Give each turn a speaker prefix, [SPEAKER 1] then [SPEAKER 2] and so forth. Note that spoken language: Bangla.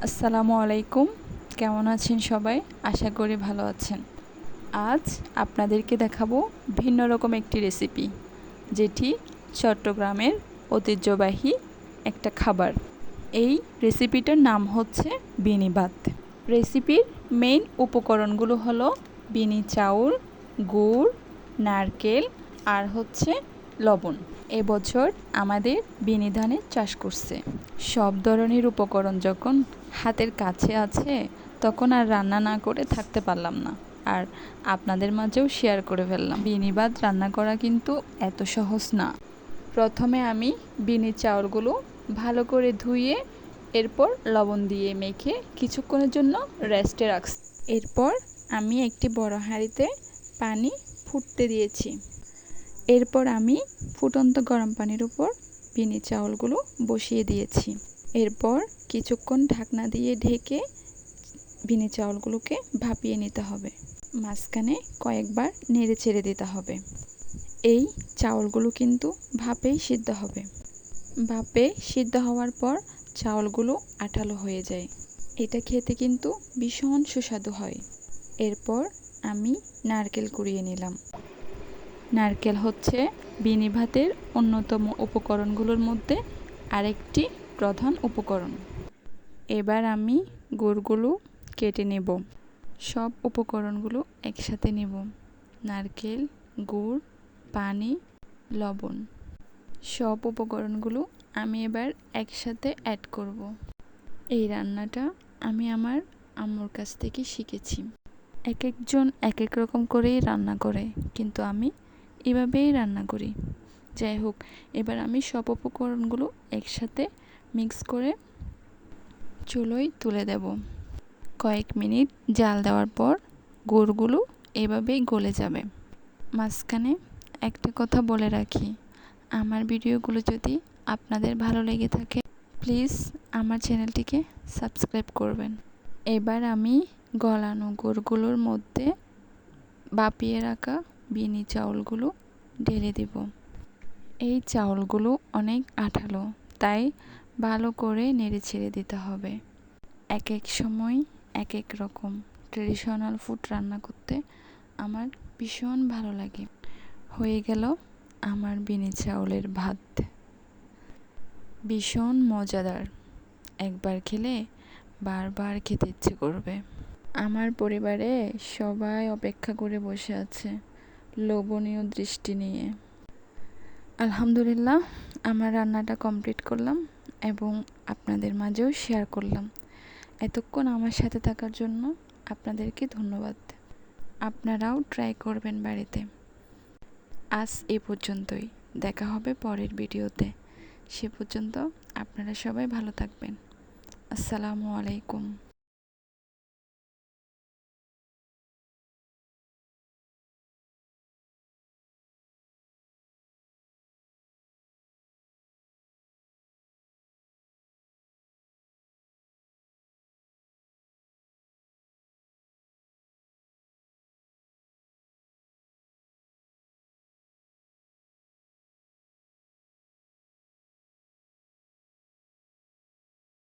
[SPEAKER 1] আসসালামু আলাইকুম। কেমন আছেন সবাই? আশা করি ভালো আছেন। আজ আপনাদেরকে দেখাবো ভিন্ন রকম একটি রেসিপি, যেটি চট্টগ্রামের ঐতিহ্যবাহী একটা খাবার। এই রেসিপিটার নাম হচ্ছে বিনি ভাত। রেসিপির মেইন উপকরণগুলো হলো বিনি চাউল, গুড়, নারকেল আর হচ্ছে লবণ। এবছর আমাদের বিনি ধানের চাষ করছে। সব ধরনের উপকরণ যখন হাতের কাছে আছে তখন আর রান্না না করে থাকতে পারলাম না, আর আপনাদের মাঝেও শেয়ার করে ফেললাম। বিনি ভাত রান্না করা কিন্তু এত সহজ না। প্রথমে আমি বিনি চাউলগুলো ভালো করে ধুয়ে এরপর লবণ দিয়ে মেখে কিছুক্ষণের জন্য রেস্টে রাখছি। এরপর আমি একটি বড় হাঁড়িতে পানি ফুটতে দিয়েছি। এরপর আমি ফুটন্ত গরম পানির উপর বিনি চাউলগুলো বসিয়ে দিয়েছি। এরপর কিছুক্ষণ ঢাকনা দিয়ে ঢেকে বিনি চাউলগুলোকে ভাপিয়ে নিতে হবে। মাঝখানে কয়েকবার নেড়ে চেড়ে দিতে হবে। এই চাউলগুলো কিন্তু ভাপেই সিদ্ধ হবে। ভাপে সিদ্ধ হওয়ার পর চাউলগুলো আঠালো হয়ে যায়। এটা খেতে কিন্তু ভীষণ সুস্বাদু হয়। এরপর আমি নারকেল কুড়িয়ে নিলাম। নারকেল হচ্ছে বিনি ভাতের অন্যতম উপকরণগুলোর মধ্যে আরেকটি প্রধান উপকরণ। এবার আমি গুড়গুলো কেটে নেব। সব উপকরণগুলো একসাথে নেব: নারকেল, গুড়, পানি, লবণ। সব উপকরণগুলো আমি এবার একসাথে অ্যাড করব। এই রান্নাটা আমি আমার আম্মুর কাছ থেকে শিখেছি। এক একজন এক এক রকম করেই রান্না করে, কিন্তু আমি এভাবেই রান্না করি। যাই হোক, এবার আমি সব উপকরণগুলো একসাথে মিক্স করে চুলোয় তুলে দেব। কয়েক মিনিট জাল দেওয়ার পর গুড়গুলো এভাবেই গলে যাবে। মাঝখানে একটা কথা বলে রাখি, আমার ভিডিওগুলো যদি আপনাদের ভালো লেগে থাকে প্লিজ আমার চ্যানেলটিকে সাবস্ক্রাইব করবেন। এবার আমি গলানো গুড়গুলোর মধ্যে ভাপিয়ে রাখা বিনি চাউলগুলো ঢেলে দেব। এই চাউলগুলো অনেক আঠালো, তাই ভালো করে নেড়ে ছেড়ে দিতে হবে। এক এক সময় এক এক রকম ট্রেডিশনাল ফুড রান্না করতে আমার ভীষণ ভালো লাগে। হয়ে গেল আমার বিনি চাউলের ভাত। ভীষণ মজাদার, একবার খেলে বারবার খেতে ইচ্ছে করবে। আমার পরিবারে সবাই অপেক্ষা করে বসে আছে লোভনীয় দৃষ্টি নিয়ে। আলহামদুলিল্লাহ, আমার রান্নাটা কমপ্লিট করলাম এবং আপনাদের মাঝেও শেয়ার করলাম। এতক্ষণ আমার সাথে থাকার জন্য আপনাদেরকে ধন্যবাদ। আপনারাও ট্রাই করবেন বাড়িতে। আজ এ পর্যন্তই, দেখা হবে পরের ভিডিওতে। সে পর্যন্ত আপনারা সবাই ভালো থাকবেন। আসসালামু আলাইকুম।